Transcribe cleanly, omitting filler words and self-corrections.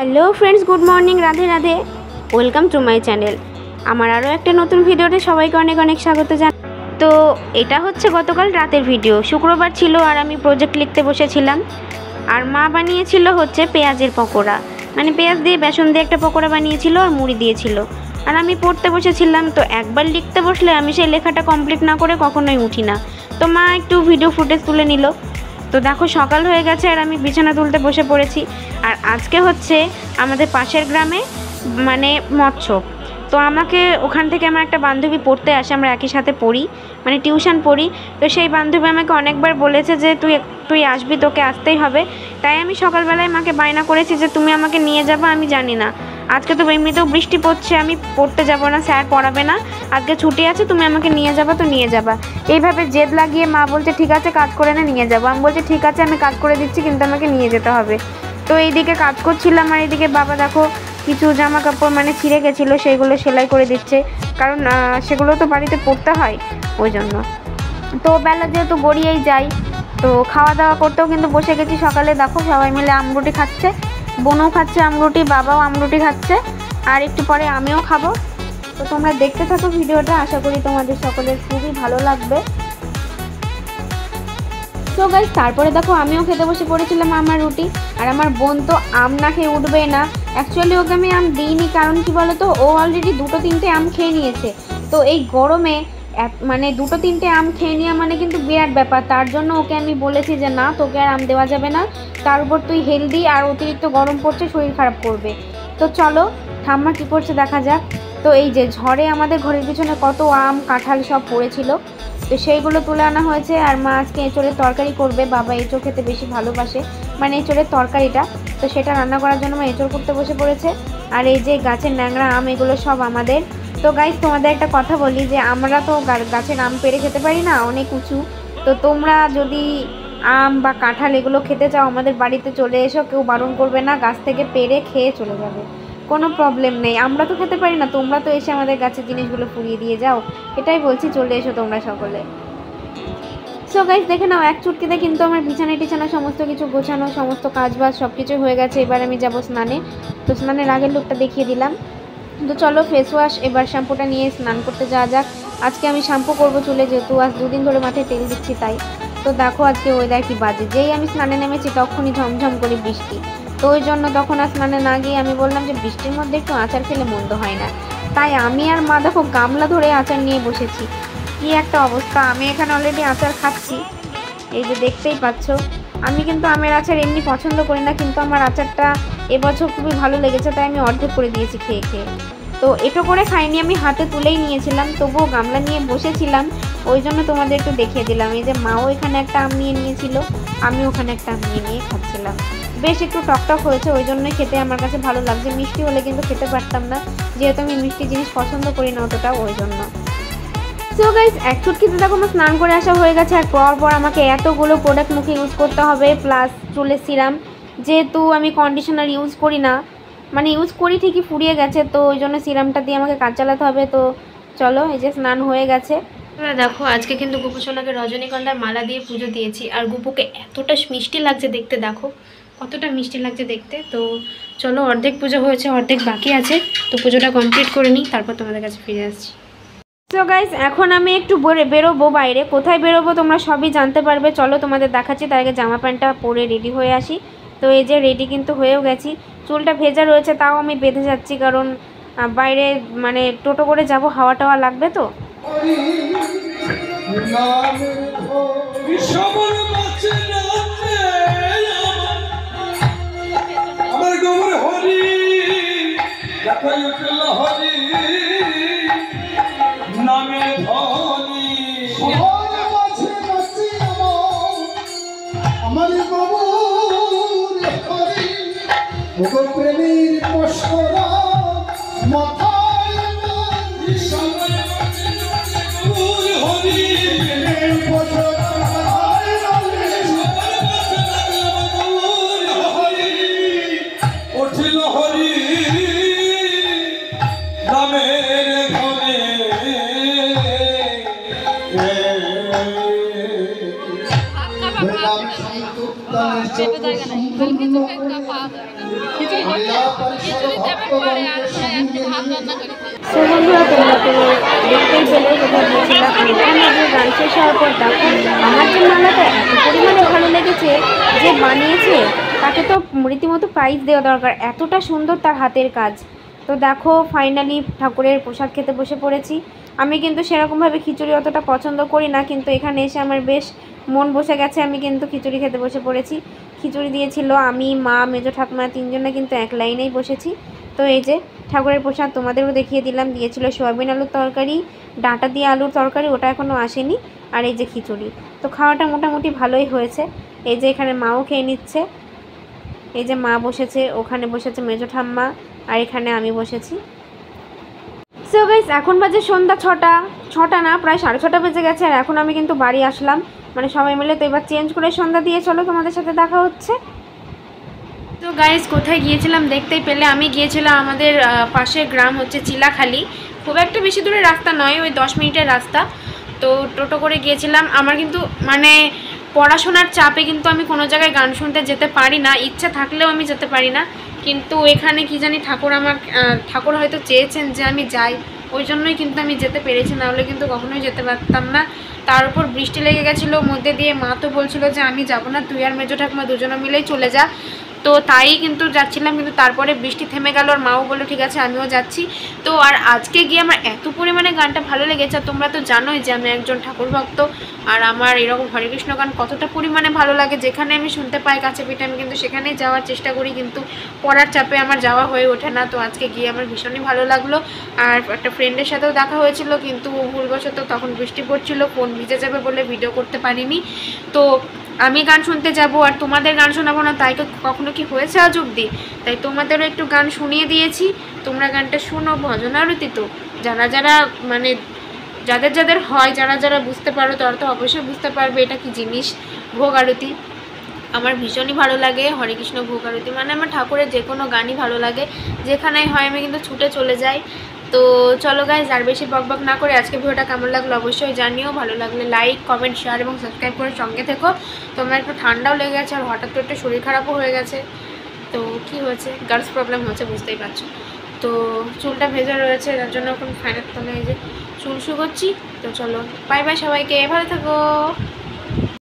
Hello friends, good morning, Radhe Radhe, welcome to my channel. আমার আরও একটা নতুন ভিডিওতে সবাইকে অনেক অনেক স্বাগত জানাই। তো এটা হচ্ছে গতকাল রাতের ভিডিও, শুক্রবার ছিল আর আমি প্রজেক্ট লিখতে বসেছিলাম। আর মা বানিয়েছিল হচ্ছে পেঁয়াজের পকোড়া, মানে পেঁয়াজ দিয়ে বেসন দিয়ে একটা পকোড়া বানিয়েছিল আর মুড়ি দিয়েছিল। আর আমি পড়তে বসেছিলাম, তো একবার লিখতে বসলে আমি সেই লেখাটা কমপ্লিট না করে কখনোই উঠি না। তো মা একটু ভিডিও ফুটেজ তুলে নিল। তো দেখো সকাল হয়ে গেছে আর আমি বিছানা তুলতে বসে পড়েছি। আর আজকে হচ্ছে আমাদের পাশের গ্রামে মানে মৎস্য। তো আমাকে ওখান থেকে আমার একটা বান্ধবী পড়তে আসে, আমরা একই সাথে পড়ি, মানে টিউশন পড়ি। তো সেই বান্ধবী আমাকে অনেকবার বলেছে যে তুই আসবি, তোকে আসতেই হবে। তাই আমি সকালবেলায় মাকে বায়না করেছি যে তুমি আমাকে নিয়ে যাবা। আমি জানি না, আজকে তো এমনিতেও বৃষ্টি পড়ছে, আমি পড়তে যাব না, স্যার পড়াবে না, আজকে ছুটি আছে, তুমি আমাকে নিয়ে যাবা তো নিয়ে যাবা। এইভাবে জেদ লাগিয়ে মা বলছে ঠিক আছে কাজ করে না, নিয়ে যাবো। আমি বলছি ঠিক আছে আমি কাজ করে দিচ্ছি, কিন্তু আমাকে নিয়ে যেতে হবে। তো এইদিকে কাজ করছিলাম আর এইদিকে বাবা দেখো কিছু জামা কাপড় মানে ছিঁড়ে গেছিলো, সেইগুলো সেলাই করে দিচ্ছে, কারণ সেগুলো তো বাড়িতে পরতে হয় ওই জন্য। তো বেলা যেহেতু গড়িয়েই যাই, তো খাওয়া দাওয়া করতেও কিন্তু বসে গেছি। সকালে দেখো সবাই মিলে আমরুটি খাচ্ছে, বোনও খাচ্ছে আমরুটি, বাবাও আমরুটি খাচ্ছে, আর একটু পরে আমিও খাবো। তো তোমরা দেখতে থাকো ভিডিওটা, আশা করি তোমাদের সকলের খুবই ভালো লাগবে। তো গাইস তারপরে দেখো আমিও খেতে বসে পড়েছিলাম আমার রুটি। আর আমার বোন তো আম না খেয়ে উঠবে না। অ্যাকচুয়ালি ওকে আমি আম দিইনি, কারণ কি বলো তো, ও অলরেডি 2-3টে আম খেয়ে নিয়েছে। তো এই গরমে মানে 2-3টে আম খেয়ে নেওয়া মানে কিন্তু বিরাট ব্যাপার। তার জন্য ওকে আমি বলেছি যে না, তোকে আর আম দেওয়া যাবে না, তার উপর তুই হেলদি, আর অতিরিক্ত গরম পড়ছে, শরীর খারাপ করবে। তো চলো ঠাম্মা কী করছে দেখা যাক। তো এই যে ঝড়ে আমাদের ঘরের পিছনে কত আম কাঁঠাল সব পড়েছিল, তো সেইগুলো তুলে আনা হয়েছে। আর মা আজকে এঁচোড়ের তরকারি করবে, বাবা এঁচোড় খেতে বেশি ভালোবাসে, মানে এঁচোড়ের তরকারিটা, তো সেটা রান্না করার জন্য মা এঁচোড় করতে বসে পড়েছে। আর এই যে গাছের ন্যাংরা আম, এগুলো সব আমাদের। তো গাইস তোমাদের একটা কথা বলি যে আমরা তো গাছের আম পেড়ে খেতে পারি না, অনেক উঁচু। তো তোমরা যদি আম বা কাঁঠাল এগুলো খেতে চাও, আমাদের বাড়িতে চলে এসো, কেউ বারণ করবে না, গাছ থেকে পেড়ে খেয়ে চলে যাবে, কোনো প্রবলেম নেই। আমরা তো খেতে পারি না, তোমরা তো এসে আমাদের গাছের জিনিসগুলো ফুরিয়ে দিয়ে যাও, এটাই বলছি, চলে এসো তোমরা সকলে। সো গাইস দেখে নাও, এক চুটকিতে কিন্তু আমার বিছানা সমস্ত কিছু গোছানো, সমস্ত কাজবাজ সব কিছু হয়ে গেছে। এবার আমি যাব স্নানে। তো স্নানের আগের লুকটা দেখিয়ে দিলাম। তো চলো ফেস ওয়াশ, এবার শ্যাম্পুটা নিয়ে স্নান করতে যাওয়া যাক। আজকে আমি শ্যাম্পু করবো চুলে, যেহেতু আজ 2 দিন ধরে মাথায় তেল দিচ্ছি তাই। তো দেখো আজকে ওয়েদার কি বাজে, যেই আমি স্নানে নেমেছি তখনই ঝমঝম করে বৃষ্টি। তো ওই জন্য তখন আর স্নানে না গিয়ে আমি বললাম যে বৃষ্টির মধ্যে একটু আচার খেলে মন্দ হয় না। তাই আমি আর মা দেখো গামলা ধরে আচার নিয়ে বসেছি। কি একটা অবস্থা, আমি এখানে অলরেডি আচার খাচ্ছি, এই যে দেখতেই পাচ্ছ। আমি কিন্তু আমের আচার এমনি পছন্দ করি না, কিন্তু আমার আচারটা এবছর খুবই ভালো লেগেছে, তাই আমি অর্ধেক করে দিয়েছি খেয়ে খেয়ে। তো এটো করে খাইনি, আমি হাতে তুলেই নিয়েছিলাম, তবুও গামলা নিয়ে বসেছিলাম, ওই জন্য তোমাদের একটু দেখিয়ে দিলাম। এই যে মাও এখানে একটা আম নিয়ে নিয়েছিল, আমি ওখানে একটা আম নিয়ে খাচ্ছিলাম। বেশ একটু টকটক হয়েছে, ওই জন্যই খেতে আমার কাছে ভালো লাগছে। মিষ্টি হলে কিন্তু খেতে পারতাম না, যেহেতু আমি মিষ্টি জিনিস পছন্দ করি না অতটা, ওই জন্য। সো গাইস এক চুটকিতে দেখো আমার স্নান করে আসা হয়ে গেছে। আর পর আমাকে এতগুলো প্রোডাক্ট মুখে ইউজ করতে হবে, প্লাস চুলের সিরাম, যেহেতু আমি কন্ডিশনার ইউজ করি না, মানে ইউজ করি ঠিকই, ফুরিয়ে গেছে, তো ওই জন্য সিরামটা দিয়ে আমাকে কাজ চালাতে হবে। তো চলো, এই যে স্নান হয়ে গেছে। দেখো আজকে কিন্তু গুপুসোনাকে রজনীগন্ধার মালা দিয়ে পুজো দিয়েছি, আর গুপুকে এতটা মিষ্টি লাগছে দেখতে, দেখো কতটা মিষ্টি লাগছে দেখতে। তো চলো, অর্ধেক পুজো হয়েছে, অর্ধেক বাকি আছে, তো পুজোটা কমপ্লিট করে নিই, তারপর তোমাদের কাছে ফিরে আসছি। সো গাইস এখন আমি একটু বেরোবো বাইরে, কোথায় বেরোবো তোমরা সবই জানতে পারবে, চলো তোমাদের দেখাচ্ছি। তার আগে জামা প্যান্টটা পরে রেডি হয়ে আসি। তো এই যে রেডি কিন্তু হয়েও গেছি, চুলটা ভেজা রয়েছে, তাও আমি বেঁধে যাচ্ছি, কারণ বাইরে মানে টোটো করে যাব, হাওয়া টাওয়া লাগবে। তো প্রেমের পশরা মাথায় উঠিল হরি নামের ঘরে জেলা পরিষদ ভক্তগণকে সঙ্গে নিয়ে সো বন্ধুরা তোমরা তো দেখতেই পেলে কোথায় গিয়েছিলাম। আর এখানে যে গান শেষ হওয়ার পর দেখো আমার যে মালাটা এত পরিমাণে ভালো লেগেছে, যে বানিয়েছে তাকে তো রীতিমতো প্রাইজ দেওয়া দরকার, এতটা সুন্দর তার হাতের কাজ। তো দেখো ফাইনালি ঠাকুরের প্রসাদ খেতে বসে পড়েছি। আমি কিন্তু সেরকমভাবে খিচুড়ি অতটা পছন্দ করি না, কিন্তু এখানে এসে আমার বেশ মন বসে গেছে, আমি কিন্তু খিচুড়ি খেতে বসে পড়েছি। খিচুড়ি দিয়েছিল, আমি মা মেজো ঠাকুমা তিনজনে কিন্তু এক লাইনেই বসেছি। তো এই যে ঠাকুরের প্রসাদ তোমাদেরও দেখিয়ে দিলাম, দিয়েছিল সয়াবিন আলুর তরকারি, ডাঁটা দিয়ে আলুর তরকারি, ওটা এখনও আসেনি, আর এই যে খিচুড়ি। তো খাওয়াটা মোটামুটি ভালোই হয়েছে। এই যে এখানে মাও খেয়ে নিচ্ছে, এই যে মা বসেছে, ওখানে বসেছে মেজো ঠাম্মা, আর এখানে আমি বসেছি। সো গাইস এখন বাজে সন্ধ্যা 6টা না, প্রায় 6:30 বেজে গেছে। আর এখন আমি কিন্তু বাড়ি আসলাম, মানে সবাই মিলে। তো এবার চেঞ্জ করে সন্ধ্যা দিয়ে চলো তোমাদের সাথে দেখা হচ্ছে। তো গাইস কোথায় গিয়েছিলাম দেখতেই পেলে, আমি গিয়েছিলাম আমাদের পাশের গ্রাম হচ্ছে চিলাখালি, খুব একটা বেশি দূরের রাস্তা নয়, ওই 10 মিনিটের রাস্তা। তো টোটো করে গিয়েছিলাম। আমার কিন্তু মানে পড়াশোনার চাপে কিন্তু আমি কোনো জায়গায় গান শুনতে যেতে পারি না, ইচ্ছা থাকলেও আমি যেতে পারি না। কিন্তু এখানে কি জানি ঠাকুর হয়তো চেয়েছেন যে আমি যাই, ওই জন্যই কিন্তু আমি যেতে পেরেছি, নাহলে কিন্তু কখনোই যেতে পারতাম না। তার উপর বৃষ্টি লেগে গেছিলো মধ্যে দিয়ে, মা তো বলছিল যে আমি যাবো না, তুই আর মেজো ঠাকুমা দুজনে মিলেই চলে যা। তো তাই কিন্তু যাচ্ছিলাম, কিন্তু তারপরে বৃষ্টি থেমে গেল, আর মাও বললো ঠিক আছে আমিও যাচ্ছি। তো আর আজকে গিয়ে আমার এত পরিমাণে গানটা ভালো লেগেছে। তোমরা তো জানোই যে আমি একজন ঠাকুর ভক্ত, আর আমার এরকম হরে কৃষ্ণ গান কতটা পরিমাণে ভালো লাগে। যেখানে আমি শুনতে পাই কাছে পিঠে আমি কিন্তু সেখানেই যাওয়ার চেষ্টা করি, কিন্তু পড়ার চাপে আমার যাওয়া হয়ে ওঠে না। তো আজকে গিয়ে আমার ভীষণই ভালো লাগলো। আর একটা ফ্রেন্ডের সাথেও দেখা হয়েছিল, কিন্তু ভুলবশত তখন বৃষ্টি পড়ছিল, ফোন ভিজে যাবে বলে ভিডিও করতে পারিনি। তো আমি গান শুনতে যাব আর তোমাদের গান শোনাবো না, তাই কখনো কি হয়েছে আজ অবধি? তাই তোমাদেরও একটু গান শুনিয়ে দিয়েছি, তোমরা গানটা শোনো। ভজন আরতি তো যারা মানে যাদের হয়, যারা বুঝতে পারো তারা তো অবশ্যই বুঝতে পারবে এটা কি জিনিস। ভোগ আরতি আমার ভীষণই ভালো লাগে, হরে কৃষ্ণ ভোগ আরতি মানে আমার ঠাকুরের যে কোনো গানই ভালো লাগে, যেখানেই হয় আমি কিন্তু ছুটে চলে যাই। তো চলো গাইজ আর বেশি বকবক না করে আজকে ভিডিওটা কেমন লাগলো অবশ্যই জানিও। ভালো লাগলে লাইক কমেন্ট শেয়ার এবং সাবস্ক্রাইব করে সঙ্গে থেকো। তো আমার একটু ঠান্ডাও লেগে গেছে, আর হঠাৎ তো একটু শরীর খারাপও হয়ে গেছে। তো কি হয়েছে, গার্লস প্রবলেম হচ্ছে বুঝতেই পারছো। তো চুলটা ভেজা রয়েছে, তার জন্য এখন ফ্যানের তলায় এই যে চুল শুকোচ্ছি। তো চলো বাই বাই সবাইকে, ভালো থাকো।